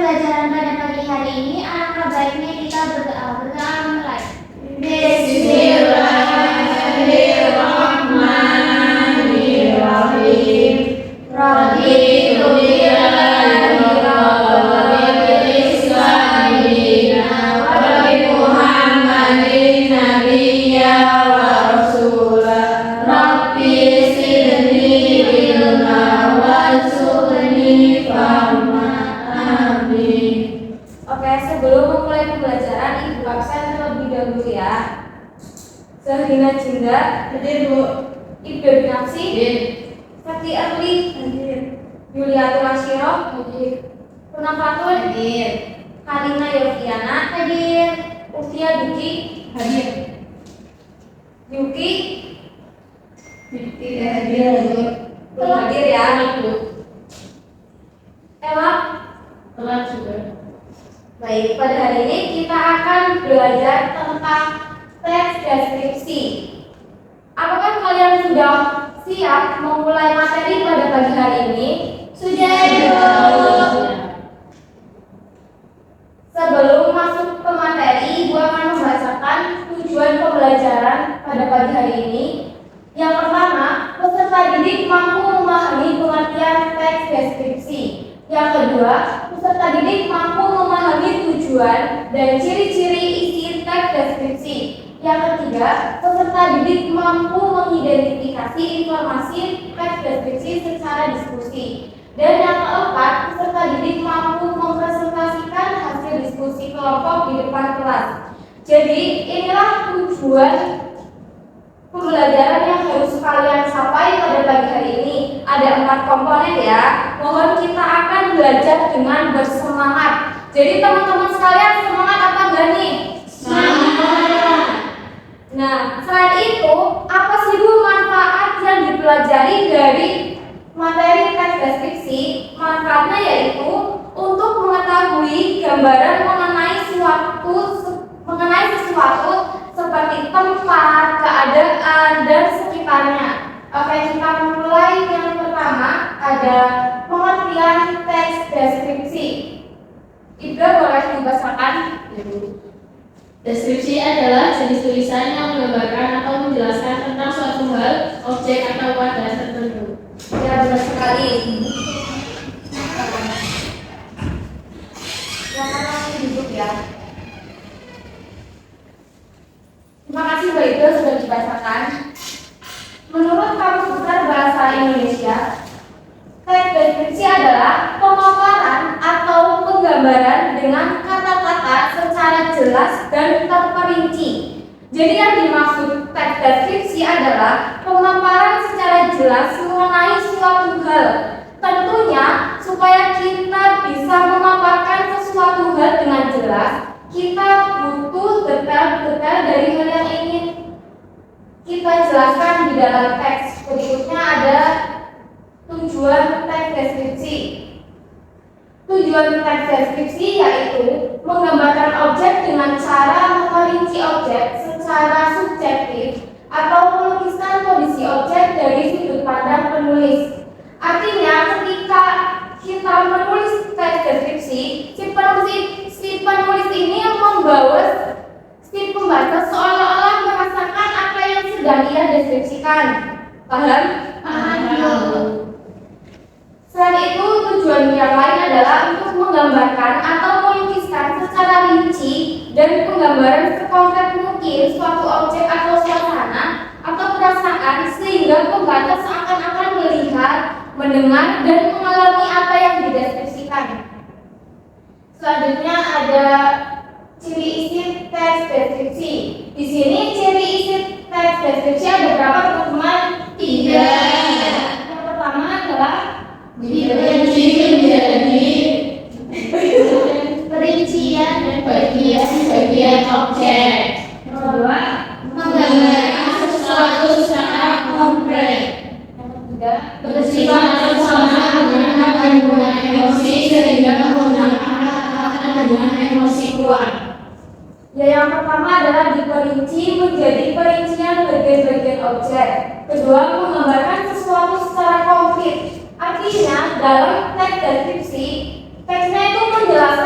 pembelajaran pada pagi hari ini, alangkah baiknya kita berdoa. Berdoa mulai. Bismillahirrahmanirrahim. Raditu billahi rabbil Islam dinan wa bi Muhammadin nabiyya wa rasulah. Rabbi zidni ilma warzuqni fahma. Amin. Oke, sebelum memulai pembelajaran, Ibu absen terlebih dahulu ya. Sahrina Jinda, Hadir Bu. Ibnu Binafsi, Sakti Arli, Yuliatul Asyiro, Punafatul, Kalina Yofiana, Ufia Duki, Hadir. Yuki, Tidak hadir Bu. belum hadir ya. Ella. Telat juga. Baik, pada hari ini kita akan belajar tentang teks deskripsi. Apakah kalian sudah siap memulai materi pada pagi hari ini? Sudah, Bu. Sebelum masuk ke materi, Ibu akan membacakan tujuan pembelajaran pada pagi hari ini. Yang pertama, peserta didik mampu memahami pengertian teks deskripsi. Yang kedua, peserta didik mampu memahami tujuan dan ciri-ciri isi teks deskripsi. Yang ketiga, peserta didik mampu mengidentifikasi informasi teks deskripsi secara diskusi. Dan yang keempat, peserta didik mampu mempresentasikan hasil diskusi kelompok di depan kelas. Jadi, inilah tujuan pembelajaran yang harus kalian capai pada pagi hari ini. Ada 4 komponen ya. Mohon kita akan belajar dengan bersemangat. Jadi teman-teman sekalian, semangat apa enggak nih? Semangat. Nah, selain itu, apa sih Bu manfaat yang dipelajari dari materi teks deskripsi? Manfaatnya yaitu untuk mengetahui gambaran mengenai sesuatu seperti tempat, keadaan, dan sekitarnya. Oke, kita mulai. Yang pertama ada pengertian teks deskripsi. Ibra boleh dibacakan? Deskripsi adalah jenis tulisan yang menggambarkan atau menjelaskan tentang suatu hal, objek atau wadah tertentu. Ya, benar sekali. Silakan duduk ya. Terima kasih Mbak Ida sudah dibacakan. Menurut Kamus Besar Bahasa Indonesia, teks deskripsi adalah pemaparan atau penggambaran dengan kata-kata secara jelas dan terperinci. Jadi yang dimaksud teks deskripsi adalah pemaparan secara jelas mengenai suatu hal. Tentunya supaya kita bisa memaparkan sesuatu hal dengan jelas, kita butuh detail-detail dari hal yang ingin kita jelaskan di dalam teks. Berikutnya ada tujuan teks deskripsi. Tujuan teks deskripsi yaitu menggambarkan objek dengan cara memperinci objek secara subjektif atau melukiskan kondisi objek dari sudut pandang penulis. Artinya ketika kita menulis teks deskripsi, si penulis ini membawa si pembaca seolah-olah merasakan apa yang sedang ia deskripsikan. Paham? Paham. Selain itu, tujuan yang lain adalah untuk menggambarkan atau melukiskan secara rinci dan penggambaran sekonkret mungkin suatu objek atau suasana atau perasaan sehingga pembaca seakan-akan melihat, mendengar, dan mengalami apa yang dideskripsikan. Selanjutnya ada ciri isi teks deskripsi. Di sini ciri isi teks deskripsi ada berapa teman-teman? 3. Yang pertama adalah Diperinci menjadi Perincian dan bagian-bagian objek. yang kedua, Menggambarkan sesuatu secara konkret. yang ketiga, Bersifat bersamaan dengan kandungan emosi sehingga menggunakan kandungan emosi kuat. ya yang pertama adalah diperinci menjadi perincian bagian-bagian objek. Kedua, menggambarkan sesuatu secara konkret. Artinya dalam teks deskripsi, teksnya itu menjelaskan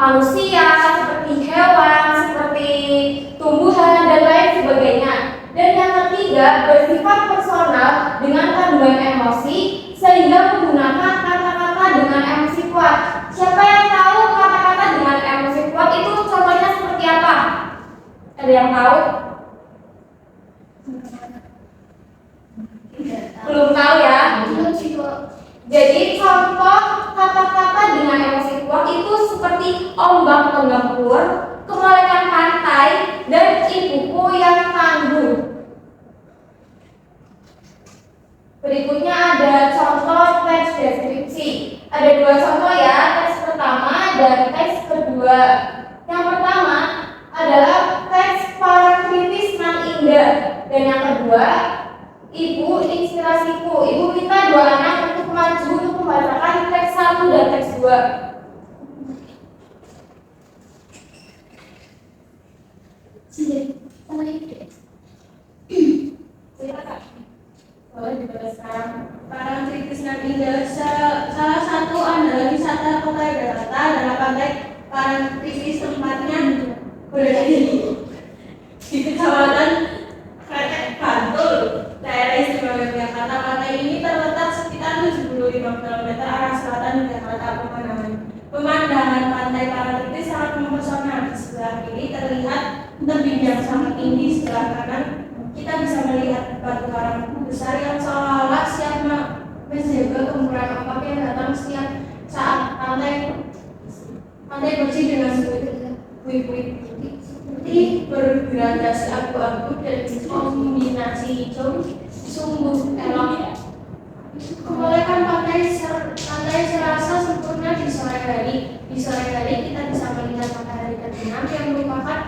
manusia, seperti hewan, seperti tumbuhan, dan lain sebagainya. Dan yang ketiga, bersifat personal dengan kandungan emosi sehingga menggunakan kata-kata dengan emosi kuat. Siapa yang tahu kata-kata dengan emosi kuat itu contohnya seperti apa? Ada yang tahu? Belum tahu ya? Jadi contoh kata-kata dengan emosi kuat itu seperti ombak penggempur, kemolekan pantai, dan ibuku yang tangguh. Berikutnya ada contoh teks deskripsi. Ada dua contoh ya, teks pertama dan teks kedua. Yang pertama adalah teks para kritis nan indah, dan yang kedua ibu inspirasiku. Ibu minta dua anak untuk maju untuk membacakan teks 1 dan teks 2. Boleh diteruskan. Para kritis nan indah, salah satu andalan wisata kota Jakarta adalah pantai Parangtritis, tempatnya berada di Kecamatan Kretek, Bantul, daerah istimewa Yogyakarta. Pantai ini terletak sekitar 75 km arah selatan Jakarta. Pemandangan pantai Parangtritis sangat mempesona. Di sebelah kiri terlihat tebing yang sangat tinggi, sebelah kanan kita bisa melihat batu karang besar yang seolah-olah siap menjaga kemurahan ombak yang datang setiap saat. Pantai bersih dengan puing-puing putih seperti bergradasi abu-abu dan kombinasi hijau sungguh elok. Kemolekan pantai serasa sempurna di sore hari. Di sore hari kita bisa melihat matahari terbenam yang merupakan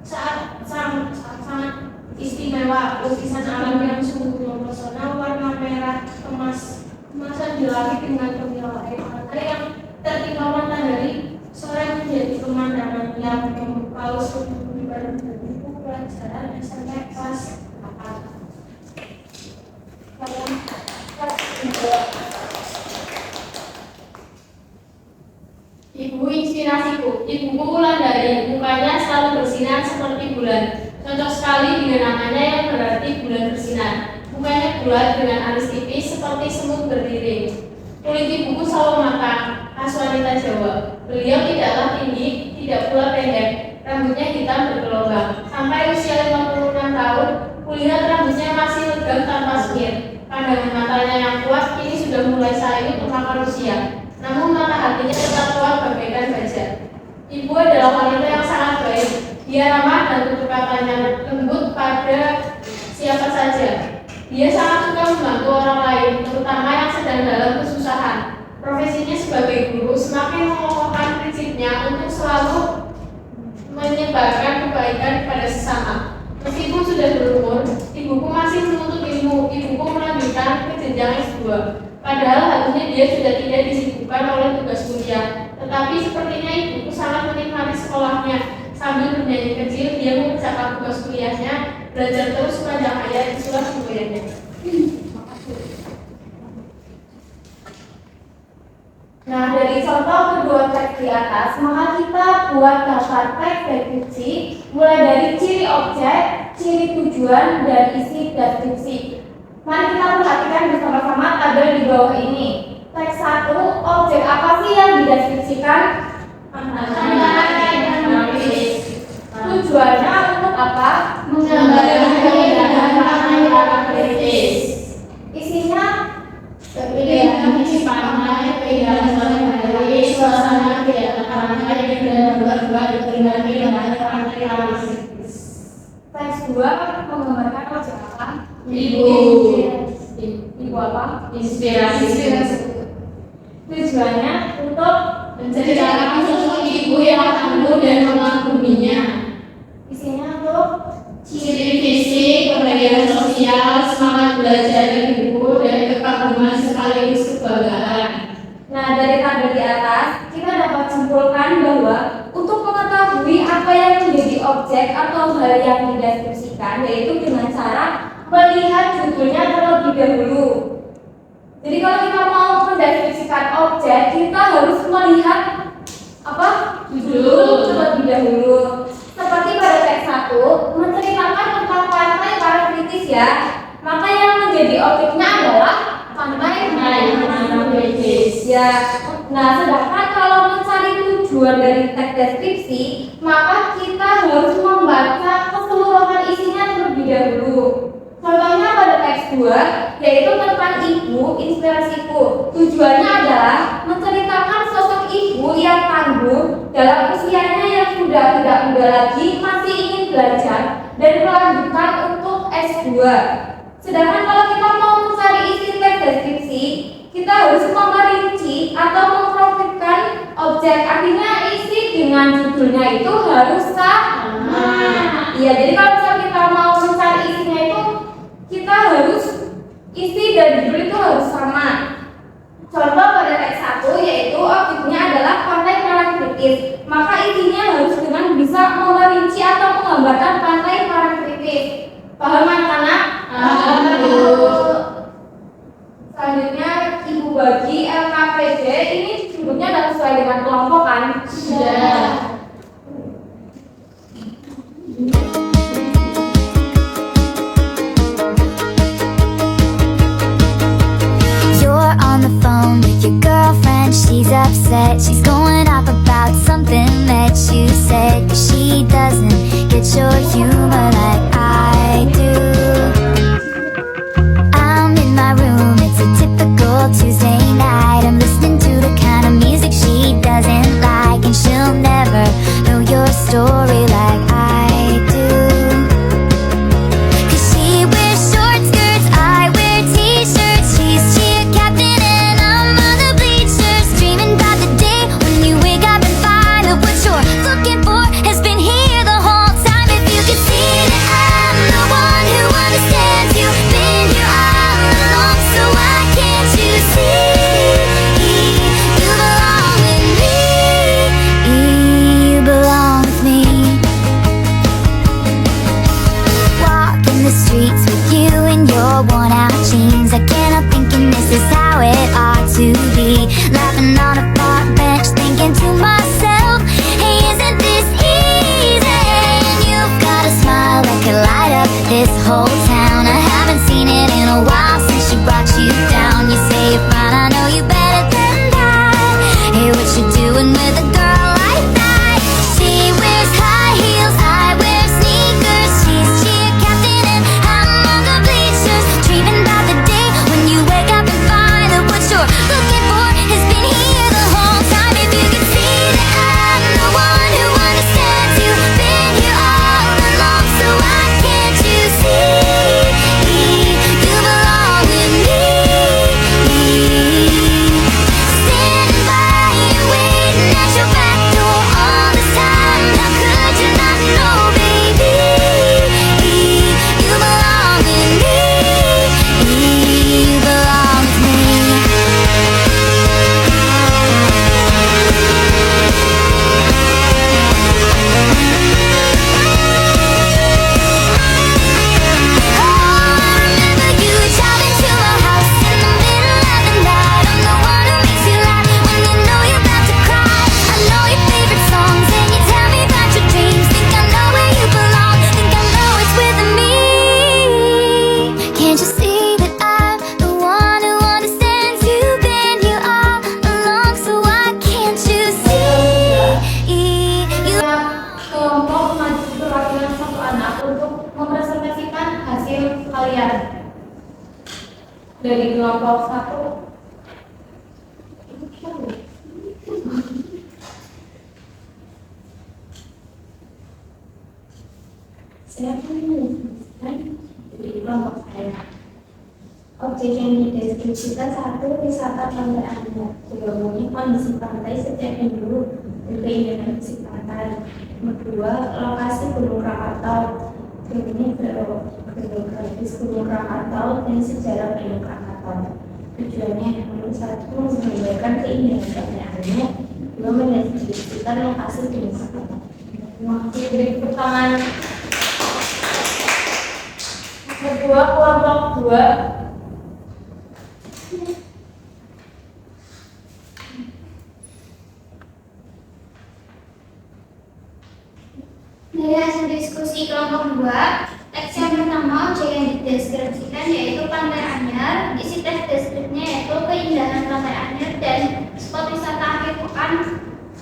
saat sangat istimewa. Lukisan alam yang sungguh mempesona, warna merah kemasan di langit dengan kemilau air mata yang tertinggal matahari. Sore menjadi pemandangan yang memukau seluruh buku pelajaran SMP kelas 8. Ibu inspirasiku. Ibuku Wulandari, mukanya selalu bersinar seperti bulan. Cocok sekali dengan namanya yang berarti bulan bersinar. Mukanya bulat dengan alis tipis seperti semut berdiri. Kulit ibuku sawo matang, khas wanita Jawa. Beliau tidaklah tinggi, tidak pula pendek. Rambutnya hitam bergelombang. Sampai usia 56 tahun, kulihat rambutnya masih legam tanpa semir. Pandangan matanya yang kuat kini sudah mulai sayu termakan usia. Namun mata hatinya tetap kuat bagaikan baja. Ibu adalah wanita yang sangat baik. Dia ramah dan tutur katanya lembut pada siapa saja. Dia sangat suka membantu orang lain, terutama yang sedang dalam kesusahan. Profesinya sebagai guru semakin mengokohkan prinsipnya untuk selalu menyebarkan kebaikan kepada sesama. Meskipun sudah berumur, ibuku masih menuntut ilmu. Ibuku melanjutkan ke jenjang S2. Padahal harusnya dia sudah tidak disibukkan oleh tugas kuliah. Tetapi sepertinya ibuku sangat menikmati sekolahnya. Sambil bernyanyi kecil, dia mengerjakan tugas kuliahnya, belajar terus sepanjang hayat di surat kuliahnya. Nah, dari contoh kedua teks di atas, maka kita buat daftar teks deskripsi mulai dari ciri objek, ciri tujuan, dan isi deskripsi. Mari kita perhatikan bersama-sama tabel di bawah ini. Teks 1, objek apa sih yang dideskripsikan? Tujuannya untuk apa? Menggambarkan keindahan pantai kritis. Isinya Keindahan di pantai, keindahan matahari, suasana kegiatan pantai dan berbuat dengan keindahan pantai kritis. teks 2 menggambarkan objek apa? Ibu apa? Inspirasi. Tujuannya untuk Menceritakan sosok ibu yang tangguh dan mengaguminya. isinya untuk Ciri fisik, kebahagiaan sosial, semangat belajar ibu, dan kekaguman sekaligus kebanggaan. Nah, dari tabel di atas, kita dapat simpulkan bahwa untuk mengetahui apa yang menjadi objek atau hal yang dideskripsikan, yaitu dengan cara melihat judulnya terlebih dahulu. Jadi kalau kita mau mendeskripsikan objek, kita harus melihat apa? Judul. Terlebih dahulu. Seperti pada teks 1 menceritakan tentang pantai Parangtritis ya. Maka yang menjadi objeknya adalah pantai Parangtritis ya. Nah, sedangkan kalau mencari tujuan dari teks deskripsi, maka kita harus membaca keseluruhan isinya terlebih dahulu. Contohnya pada teks 2, yaitu tentang ibu, inspirasiku. Tujuannya adalah menceritakan sosok ibu yang tangguh dalam usianya yang sudah tidak muda lagi, masih ingin belajar dan melanjutkan untuk S2. Sedangkan kalau kita mau mencari isi teks deskripsi, kita harus memerinci atau mengkonflikkan objek. Artinya isi dengan judulnya itu harus sama. Iya, jadi kalau misalnya kita mau mencari isinya itu, kita harus isi dan judul itu harus sama. Contoh pada teks 1 yaitu objeknya adalah pantai Parangtritis. Maka isinya harus dengan bisa memerinci atau menggambarkan pantai Parangtritis. Paham anak-anak? Selanjutnya Ibu bagi LKPD ini duduknya sudah sesuai dengan kelompok kan? Sudah. You're on the phone with your girlfriend, she's upset. She's going off about something that you said. She doesn't get your humor like I do. I'm in my room, it's a typical Tuesday night. I'm listening to the kind of music she doesn't like, and she'll never know your story like I do. 'Cause she wears short skirts, I wear t-shirts. She's cheer captain and I'm on the bleachers, dreaming about the day when you wake up and find that what you're looking for has been here the whole time. If you could see that I'm the one who understands you, been here all along, so why can't you see? You belong with me, you belong with me. Walking the streets with you in your worn out jeans, I can't help thinking this is how it ought to be. Laughing on a park bench, thinking to myself, hey, isn't this easy? And you've got a smile that could light up this whole town. I haven't seen it in a while since she brought you down. You say you're fine, I know you better than that. Hey, what you doing with a girl like that? She wears high heels, I wear sneakers. She's cheer captain and I'm on the bleachers, dreaming about the day when you wake up and find that what you're looking for has been here the whole time. If you could see that I'm the one who understands you, been here all along, so why can't you see? You belong with me. Standing by and waiting at your back door all this time. How could you not know, baby? You belong with me. You belong with me. I remember you driving to our house in the middle of the night. I'm the one who makes you laugh when you know you're about to cry. I know your favorite songs and you tell me about your dreams. Think I know where you belong, think I know it's with me. Can't you see that I'm the one who understands you, been here all along, so why can't you see? You Kelompok maju perwakilan satu anak untuk mempresentasikan hasil kalian dari kelompok 1. Saya menuliskan di kelompok saya. Objek yang dideskripsikan 1, wisata pantai Anyer. Diomongin kondisi pantai sejak dulu dan keindahan fisik pantai. Kedua, lokasi Gunung Krakatau. Ini geografis Gunung Krakatau dan sejarah Gunung Krakatau. Tujuannya yang nomor 1 menggambarkan keindahan pantai Anyer. 2, mendeskripsikan lokasi Gunung Krakatau. Masih beri tepuk tangan. Kedua, kelompok 2. mendeskripsikan yaitu Pantai Anyar. Isi teks deskripsinya yaitu keindahan Pantai Anyar dan spot wisata akhir pekan.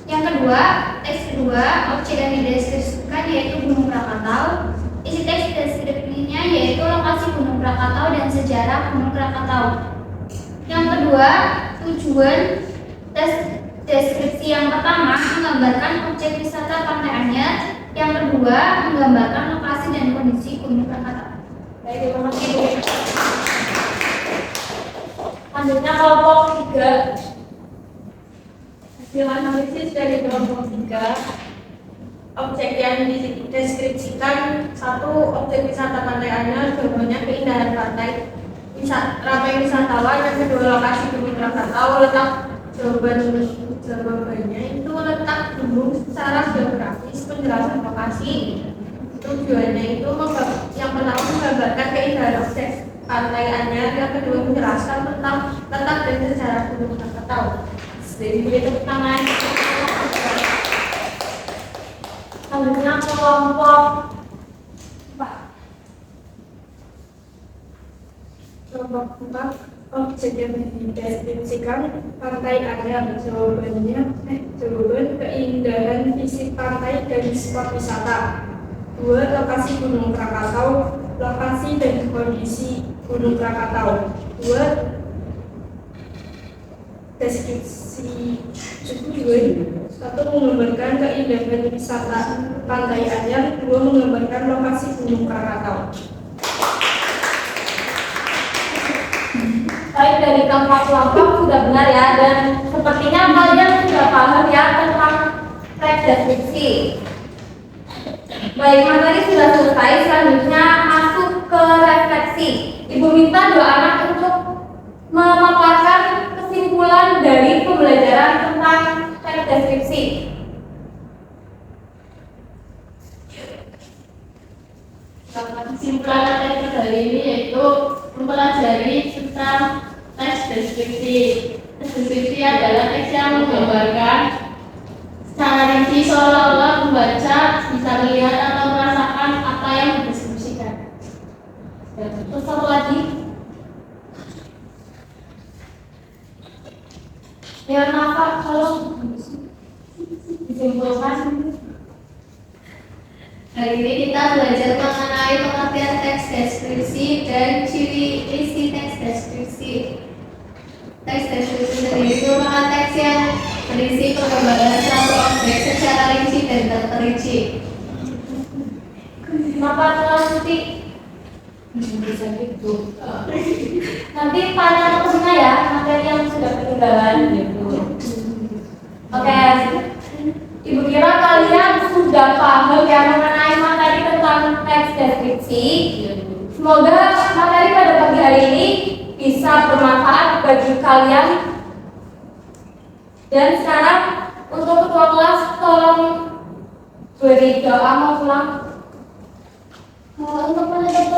Yang kedua, teks kedua, objek yang dideskripsikan yaitu Gunung Krakatau. Isi teks deskripsinya yaitu lokasi Gunung Krakatau dan sejarah Gunung Krakatau. Yang kedua, tujuan tes deskripsi yang pertama menggambarkan objek wisata Pantai Anyar. Yang kedua, menggambarkan lokasi dan kondisi Gunung Krakatau. Baik, terima kasih Bu. Selanjutnya kelompok 3. Hasil analisis dari kelompok 3, objek yang dideskripsikan: satu, objek wisata Pantai Anyar, jawabannya keindahan pantai, ramai wisatawan. Yang kedua, lokasi Gunung Krakatau, letak jawabannya itu letak gunung secara geografis, penjelasan lokasi. Tujuannya itu yang pertama menggambarkan keindahan objek Pantai Anyar, yang kedua menjelaskan tentang letak dan sejarah Gunung Krakatau. Jadi tepuk tangan. Selanjutnya kelompok 4. Kelompok 4, objek yang dideskripsikan Pantai Anyar, jawaban keindahan fisik pantai dan spot wisata. 2, lokasi Gunung Krakatau, lokasi dan kondisi Gunung Krakatau. 2, deskripsi tujuan: 1, menggambarkan keindahan wisata Pantai Anyar. 2, menggambarkan lokasi Gunung Krakatau. Baik, dari keempat kelompok sudah benar ya, dan sepertinya kalian sudah paham ya tentang teks deskripsi. Baik, materi sudah selesai, selanjutnya masuk ke refleksi. Ibu minta 2 anak untuk memaparkan kesimpulan dari pembelajaran tentang teks deskripsi. Kesimpulan materi kali ini yaitu mempelajari tentang teks deskripsi. Teks deskripsi adalah teks yang menggambarkan secara rinci seolah-olah pembaca bisa melihat atau merasakan apa yang dideskripsikan. Terus satu lagi. Ya, Nafa, kalau disimpulkan. Hari ini kita belajar mengenai pengertian teks deskripsi dan ciri isi teks deskripsi. Teks deskripsi sendiri merupakan teks yang berisi penggambaran suatu objek secara rinci dan terperinci. Kenapa lanjuti? Bisa gitu. Nanti tanya ke temennya ya, materi yang sudah ketinggalan gitu. Oke. Ibu kira kalian sudah paham ya mengenai materi tentang teks deskripsi. Semoga materi pada pagi hari ini bisa bermanfaat bagi kalian. Dan sekarang untuk ketua kelas tolong beri doa mau pulang. Untuk menutup